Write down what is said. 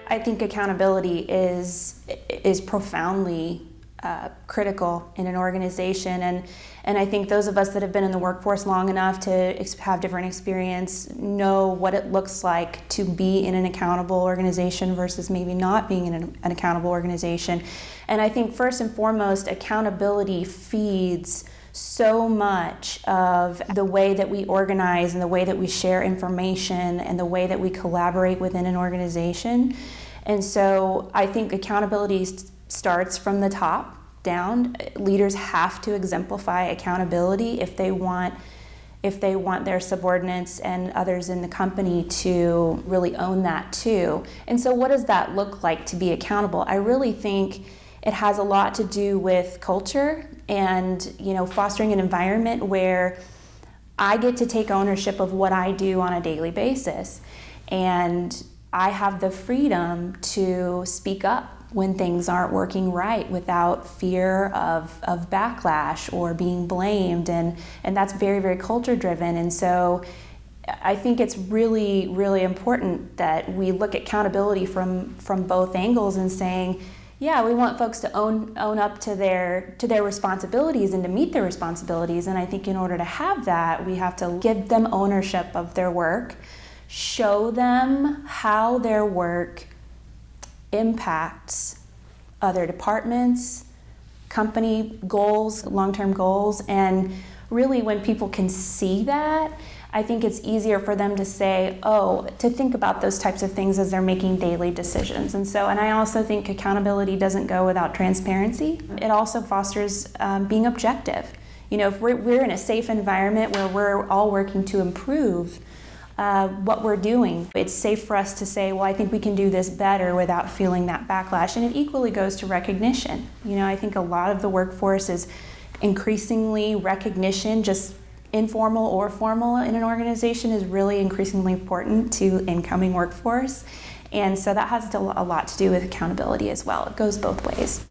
I think accountability is profoundly critical in an organization, and I think those of us that have been in the workforce long enough to have different experience know what it looks like to be in an accountable organization versus maybe not being in an accountable organization. And I think first and foremost, accountability feeds so much of the way that we organize and the way that we share information and the way that we collaborate within an organization. And so I think accountability starts from the top down. Leaders have to exemplify accountability if they want their subordinates and others in the company to really own that too. And so what does that look like to be accountable? I really think it has a lot to do with culture and, fostering an environment where I get to take ownership of what I do on a daily basis. And I have the freedom to speak up when things aren't working right without fear of backlash or being blamed. And that's very, very culture driven. And so I think it's really, really important that we look at accountability from both angles and saying, yeah, we want folks to own up to their responsibilities and to meet their responsibilities. And I think in order to have that, we have to give them ownership of their work, show them how their work impacts other departments, company goals, long-term goals. And really when people can see that, I think it's easier for them to say, to think about those types of things as they're making daily decisions. And I also think accountability doesn't go without transparency. It also fosters being objective. If we're in a safe environment where we're all working to improve what we're doing, it's safe for us to say, well, I think we can do this better without feeling that backlash. And it equally goes to recognition. I think a lot of the workforce is increasingly recognition, just informal or formal in an organization, is really increasingly important to incoming workforce. And so that has a lot to do with accountability as well. It goes both ways.